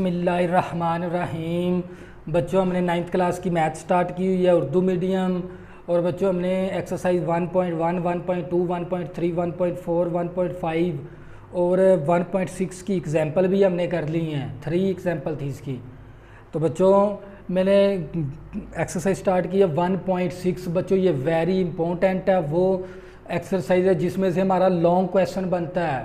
बिस्मिल्लाहिर्रहमानिर्रहीम। बच्चों, हमने 9th क्लास की मैथ स्टार्ट की हुई है, उर्दू मीडियम। और बच्चों, हमने एक्सरसाइज 1.1, 1.2, 1.3, 1.4, 1.5 और 1.6 की एग्जांपल भी हमने कर ली हैं। 3 एग्जांपल थी इसकी। तो बच्चों, मैंने एक्सरसाइज स्टार्ट की है 1.6। बच्चों, ये वेरी इंपॉर्टेंट है, वो एक्सरसाइज है जिसमें से हमारा लॉन्ग क्वेश्चन बनता है।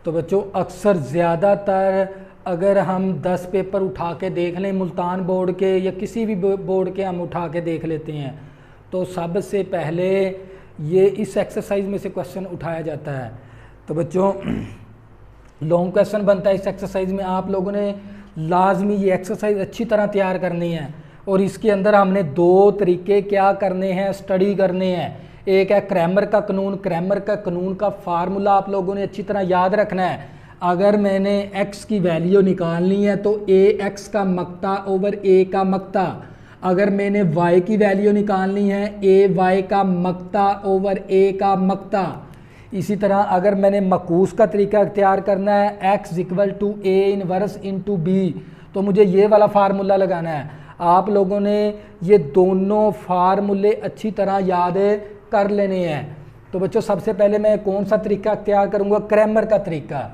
तो बच्चों, अक्सर ज़्यादातर अगर हम 10 पेपर उठा के देख लें, मुल्तान बोर्ड के या किसी भी बोर्ड के हम उठा के देख लेते हैं, तो सबसे पहले ये इस एक्सरसाइज में से क्वेश्चन उठाया जाता है। तो बच्चों, लॉन्ग क्वेश्चन बनता है इस एक्सरसाइज में। आप लोगों ने लाजमी ये एक्सरसाइज अच्छी तरह तैयार करनी है। और इसके अंदर हमने 2 तरीके क्या करने हैं, स्टडी करने हैं। एक है क्रैमर का कानून। क्रैमर का कानून का फार्मूला आप लोगों ने अच्छी तरह याद रखना है। अगर मैंने x की वैल्यू निकालनी है तो ax का मक्ता ओवर a का मक्ता। अगर मैंने y की वैल्यू निकालनी है ay का मक्ता ओवर a का मक्ता। इसी तरह अगर मैंने मकूस का तरीका इख्तियार करना है x equal to a inverse into b, तो मुझे ये वाला फार्मूला लगाना है। आप लोगों ने ये दोनों फार्मूले अच्छी तरह याद कर लेने हैं। तो बच्चों, सबसे पहले मैं कौन सा तरीका इख्तियार करूँगा? क्रैमर का तरीका।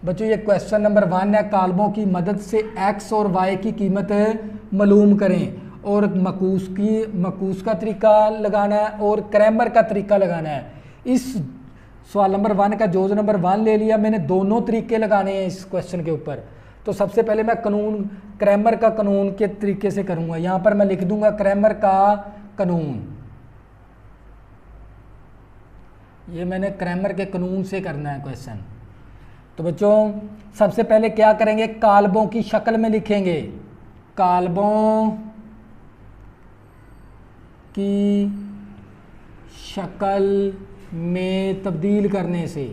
बच्चों, ये क्वेश्चन नंबर 1 है। कालबों की मदद से x और y की कीमत मालूम करें। और मकूस का तरीका लगाना है और क्रैमर का तरीका लगाना है। इस सवाल नंबर 1 का जोज नंबर 1 ले लिया मैंने। दोनों तरीके लगाने हैं इस क्वेश्चन के ऊपर। तो सबसे पहले मैं क्रैमर का कानून के तरीके से करूँगा। यहाँ पर मैं लिख दूँगा क्रैमर का कानून। ये मैंने क्रैमर के कानून से करना है क्वेश्चन। तो बच्चों, सबसे पहले क्या करेंगे? कालबों की शक्ल में लिखेंगे। कालबों की शक्ल में तब्दील करने से,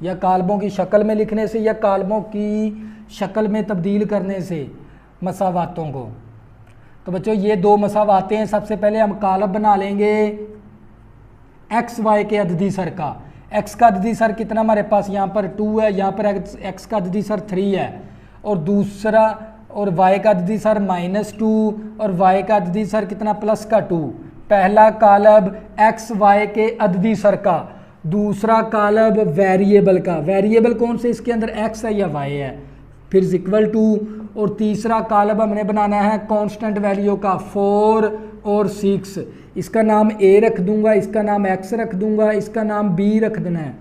या कालबों की शक्ल में लिखने से, या कालबों की शक्ल में तब्दील करने से मसावातों को। तो बच्चों, ये 2 मसावातें हैं। सबसे पहले हम कालब बना लेंगे एक्स वाई के अददी सर का। x का अददी सर कितना हमारे पास? यहाँ पर 2 है, यहाँ पर x का अददी सर 3 है, और दूसरा और y का अददी सर -2 और y का अददी सर कितना? +2। पहला कालब x y के अददी सर का, दूसरा कालब वेरिएबल का। वेरिएबल कौन से इसके अंदर? x है या y है। फिर इक्वल टू, और तीसरा कालब हमने बनाना है कांस्टेंट वैल्यू का 4 और 6। इसका नाम a रख दूंगा, इसका नाम x रख दूंगा, इसका नाम b रख देना है।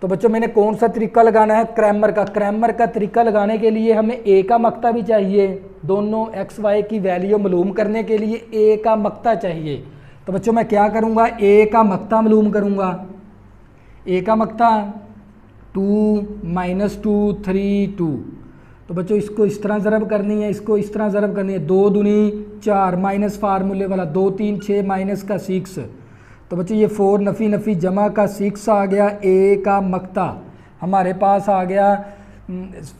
तो बच्चों, मैंने कौन सा तरीका लगाना है? क्रैमर का। क्रैमर का तरीका लगाने के लिए हमें a का मक्ता भी चाहिए। दोनों x y की वैल्यू मालूम करने के लिए a का मक्ता चाहिए। तो बच्चों, मैं क्या करूंगा? a का मक्ता मालूम करूंगा। a का मक्ता 2 -2 3 2। तो बच्चों, इसको इस तरह ज़रब करनी है, इसको इस तरह ज़रब करनी है। 2 दूनी 4 माइनस फार्मूले वाला 2 3 6 माइनस का 6। तो बच्चों, ये 4 नफ़ी नफ़ी जमा का 6 आ गया। a का मक्ता हमारे पास आ गया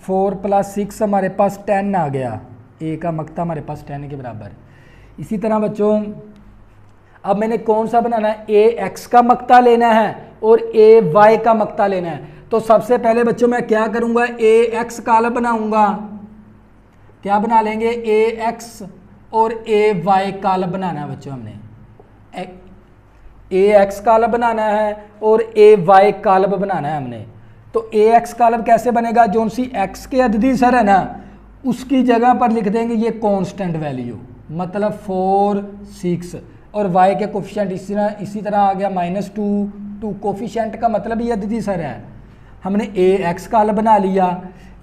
4 + 6 हमारे पास 10 आ गया। a का मक्ता हमारे पास 10 के बराबर। इसी तरह बच्चों, अब मैंने कौन सा बनाना है? ax का मक्ता लेना है और ay का मक्ता लेना है। तो सबसे पहले बच्चों, मैं क्या करूंगा? ax कालब बनाऊंगा। क्या बना लेंगे? ax और ay कालब बनाना है बच्चों। हमने ax कालब बनाना है और ay कालब बनाना है हमने। तो ax कालब कैसे बनेगा? जो सी x के अददी सर है ना, उसकी जगह पर लिख देंगे ये कांस्टेंट वैल्यू, मतलब 4 6, और y के कोफिशिएंट इसी तरह आ गया -2 2। कोफिशिएंट का मतलब ये अददी सर है। हमने ax कालब बना लिया।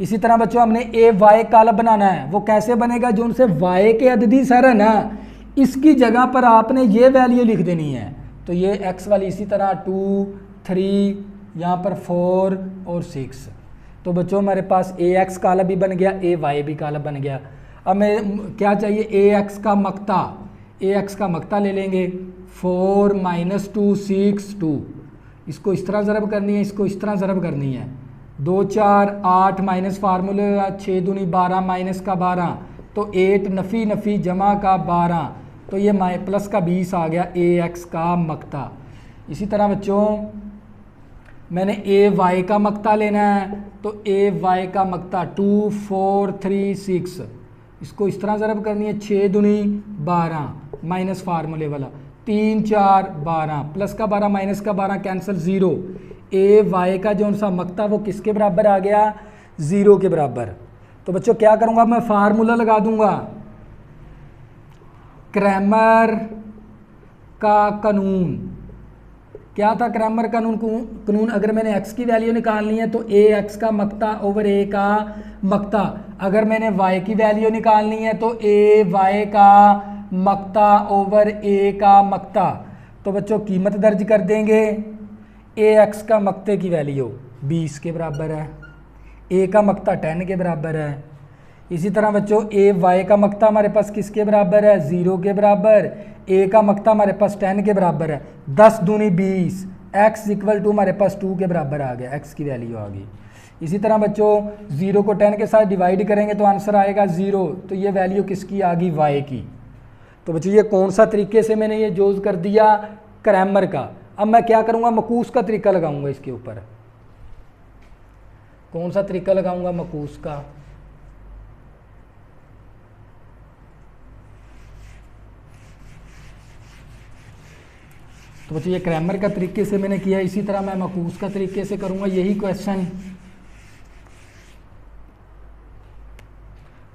इसी तरह बच्चों, हमने ay कालब बनाना है। वो कैसे बनेगा? जो उनसे y के अददी सर है ना, इसकी जगह पर आपने ये वैल्यू लिख देनी है। तो ये x वाली इसी तरह 2 3, यहाँ पर 4 और 6। तो बच्चों, हमारे पास ax कालब भी बन गया, ay भी कालब बन गया। अब मैं क्या चाहिए? ax का मक्ता। ax का मक्ता ले लेंगे। 4 -2 6 2। इसको इस तरह ज़रब करनी है, इसको इस तरह ज़रब करनी है। 2 4 8 माइनस फार्मूले 6 दूनी 12 माइनस का 12, तो 8 नफ़ी नफ़ी जमा का 12, तो ये प्लस का 20 आ गया ax का मक्ता। इसी तरह बच्चों, मैंने ए वाई का मकता लेना है, तो ए वाई का मकता 2 4 3 6, इसको इस तरह ज़रब करनी है, 6 दूनी 12 माइनस फार्मूले वाला, 3 4 12 प्लस का 12 माइनस का 12 कैंसिल 0। ए वाई का जो सा मकता वो किसके बराबर आ गया, 0 के बराबर। तो बच्चों क्या करूँगा, मैं फार्मूला लगा दूंगा, क्रैमर का कानून। क्या था क्रैमर कानून? अगर मैंने x की वैल्यू निकालनी है तो ए एक्स का मकता ओवर ए का मकता, अगर मैंने y की वैल्यू निकालनी है तो ए वाई का मकता ओवर ए का मकता। तो बच्चों कीमत दर्ज कर देंगे, ए एक्स का मकते की वैल्यू 20 के बराबर है, ए का मकता 10 के बराबर है। इसी तरह बच्चों ए वाई का मकता हमारे पास किसके बराबर है, 0 के बराबर, ए का मकता हमारे पास 10 के बराबर है, 10 दूनी 20, x इक्वल टू हमारे पास 2 के बराबर आ गया, x की वैल्यू आ गई। इसी तरह बच्चों 0 को 10 के साथ डिवाइड करेंगे तो आंसर आएगा 0, तो ये वैल्यू किसकी आ गई, y की। तो बच्चों ये कौन सा तरीके से मैंने ये जोज कर दिया, क्रैमर का। अब मैं क्या करूँगा, मकूस का तरीका लगाऊंगा इसके ऊपर। कौन सा तरीका लगाऊंगा, मकूस का। तो बच्चों ये क्रैमर का तरीके से मैंने किया, इसी तरह मैं मकूस का तरीके से करूंगा। यही क्वेश्चन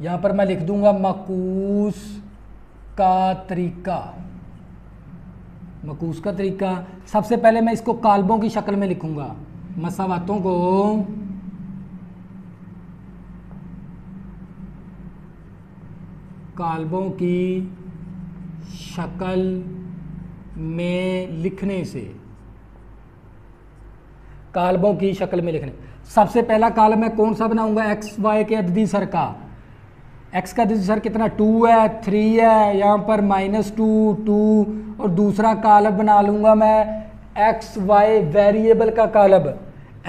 यहां पर मैं लिख दूंगा, मकूस का तरीका। मकूस का तरीका, सबसे पहले मैं इसको काल्बों की शक्ल में लिखूंगा, मसावातों को काल्बों की शक्ल में लिखने से, काल्बों की शक्ल में लिखने। सबसे पहला कालम मैं कौन सा बनाऊंगा, एक्स वाई के अददी सर का। एक्स का अददी सर कितना, 2 है, 3 है, यहाँ पर -2 2, और दूसरा कालम बना लूंगा मैं एक्स वाई वेरिएबल का कालम,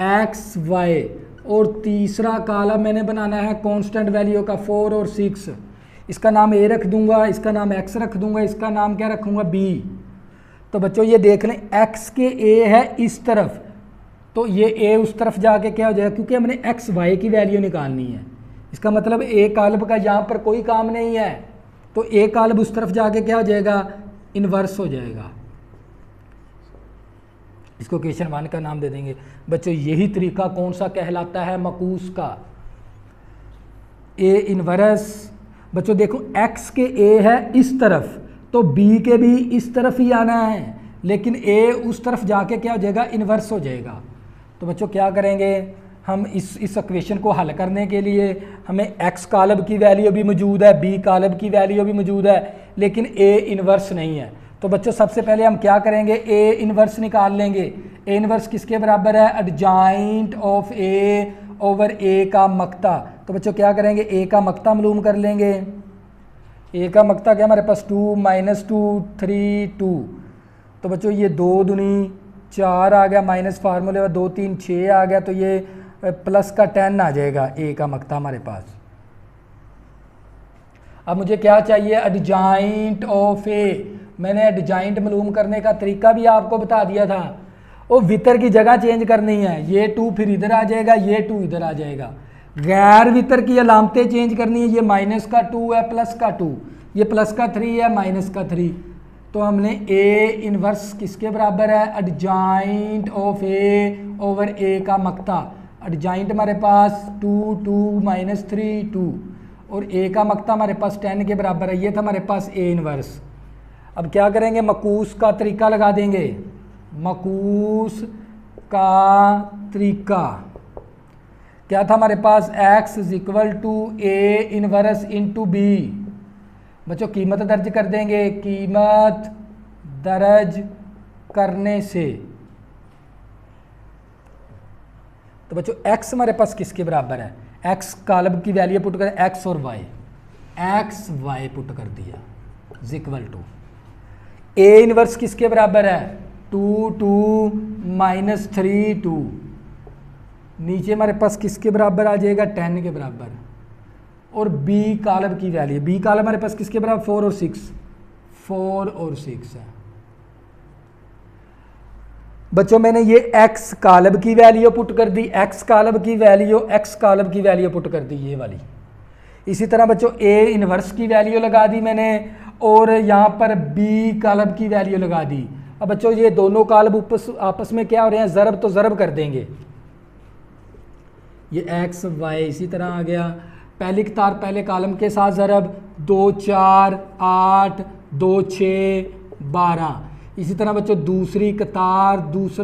एक्स वाई, और तीसरा कालम मैंने बनाना है कांस्टेंट वैल्यू का 4 और 6। इसका नाम ए रख दूंगा, इसका नाम एक्स रख दूंगा, इसका नाम क्या रखूंगा, बी। तो बच्चों ये देख लें, x के a है इस तरफ, तो ये a उस तरफ जाके क्या हो जाएगा, क्योंकि हमने x y की वैल्यू निकालनी है, इसका मतलब a काल्ब का यहाँ पर कोई काम नहीं है, तो a काल्ब उस तरफ जाके क्या हो जाएगा, इन्वर्स हो जाएगा। इसको क्वेश्चन 1 का नाम दे देंगे। बच्चों यही तरीका कौन सा कहलाता है, मकूस का। a इन्वर्स, बच्चों देखो x के a है इस तरफ, तो b के भी इस तरफ ही आना है, लेकिन a उस तरफ जाके क्या हो जाएगा, इन्वर्स हो जाएगा। तो बच्चों क्या करेंगे, हम इस इक्वेशन को हल करने के लिए हमें x कालब की वैल्यू भी मौजूद है, b कालब की वैल्यू भी मौजूद है, लेकिन a इन्वर्स नहीं है। तो बच्चों सबसे पहले हम क्या करेंगे, a इन्वर्स निकाल लेंगे। a इन्वर्स किसके बराबर है, adjoint of a over a का मकता। तो बच्चों क्या करेंगे, a का मकता मालूम कर लेंगे। a का मकता क्या हमारे पास, 2 -2 3 2। तो बच्चों ये 2 दूनी 4 आ गया, माइनस फार्मूले में 2 3 6 आ गया, तो ये प्लस का 10 आ जाएगा a का मकता हमारे पास। अब मुझे क्या चाहिए, एडजॉइंट ऑफ a। मैंने एडजॉइंट मालूम करने का तरीका भी आपको बता दिया था, वो वितर की जगह चेंज करनी है, ये 2 फिर इधर आ जाएगा, ये 2 इधर आ जाएगा। गैर वितर की अलामतें चेंज करनी है, ये माइनस का 2 है, प्लस का 2, ये प्लस का 3 है, माइनस का 3। तो हमने a इन्वर्स किसके बराबर है, adjoint of a over a का मकता। एडजॉइंट हमारे पास 2 2 -3 2, और a का मकता हमारे पास 10 के बराबर है, ये था हमारे पास a इन्वर्स। अब क्या करेंगे, मकूस का तरीका लगा देंगे। मकूस का तरीका क्या था हमारे पास, x = a inverse into b। बच्चों कीमत दर्ज कर देंगे, कीमत दर्ज करने से। तो बच्चों x हमारे पास किसके बराबर है, x कालब की वैल्यू पुट करें, x और y, x y पुट कर दिया, = a इन्वर्स किसके बराबर है, 2 2 -3 2। नीचे हमारे पास किसके बराबर आ जाएगा, 10 के बराबर। और b कालब की वैल्यू, b कालब हमारे पास किसके बराबर, 4 और 6, 4 और 6 है। बच्चों मैंने ये x कालब की वैल्यू पुट कर दी, x कालब की वैल्यू पुट कर दी ये वाली। इसी तरह बच्चों a इन्वर्स की वैल्यू लगा दी मैंने और यहाँ पर b कालब की वैल्यू लगा दी। अब बच्चों ये दोनों कालब आपस में क्या हो रहे हैं, ज़रब, तो ज़रब कर देंगे। ये x y इसी तरह आ गया, पहली कतार पहले कॉलम के साथ ज़रब, 2 4 8 2 6 12। इसी तरह बच्चों दूसरी कतार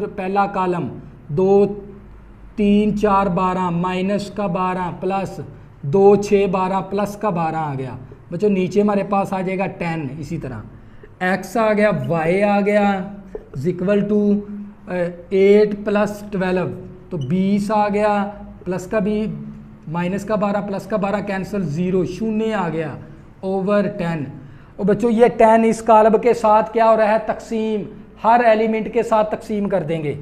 पहला कॉलम 2 3 4 12 माइनस का 12 प्लस 2 6 12 प्लस का 12 आ गया। बच्चों नीचे हमारे पास आ जाएगा 10। इसी तरह x आ गया, y आ गया इक्वल टू 8 प्लस 12 तो 20 आ गया, प्लस का भी माइनस का 12 प्लस का 12 कैंसिल, 0 शून्य आ गया ओवर 10। और बच्चों ये 10 इस कालब के साथ क्या हो रहा है, तकसीम, हर एलिमेंट के साथ तकसीम कर देंगे।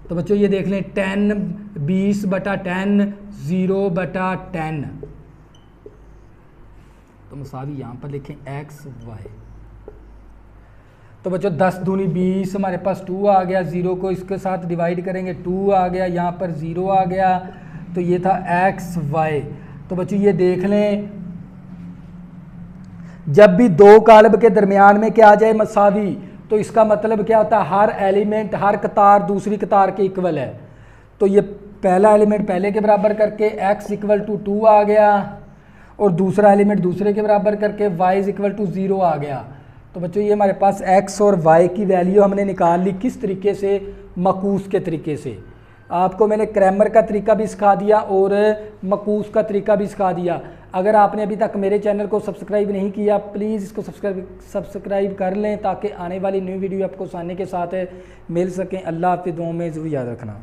तो बच्चों ये देख लें 10 20 बटा 10 0 बटा 10। तो मुसावी यहाँ पर लिखें x y। तो बच्चों 10 दूनी 20, हमारे पास 2 आ गया, 0 को इसके साथ डिवाइड करेंगे 2 आ गया, यहाँ पर 0 आ गया। तो ये था x y। तो बच्चों ये देख लें जब भी दो कालब के दरमियान में क्या आ जाए मसावी, तो इसका मतलब क्या होता है, हर एलिमेंट हर कतार दूसरी कतार के इक्वल है। तो ये पहला एलिमेंट पहले के बराबर करके x इक्वल टू 2 आ गया और दूसरा एलिमेंट दूसरे के बराबर करके y इक्वल टू 0 आ गया। तो बच्चों ये हमारे पास x और y की वैल्यू हमने निकाल ली। किस तरीके से, मकूस के तरीके से। आपको मैंने क्रैमर का तरीका भी सिखा दिया और मकूस का तरीका भी सिखा दिया। अगर आपने अभी तक मेरे चैनल को सब्सक्राइब नहीं किया, प्लीज़ इसको सब्सक्राइब कर लें ताकि आने वाली न्यू वीडियो आपको आसानी के साथ मिल सकें। अल्लाह हाफ़िज़, दुआओं में ज़रूर याद रखना।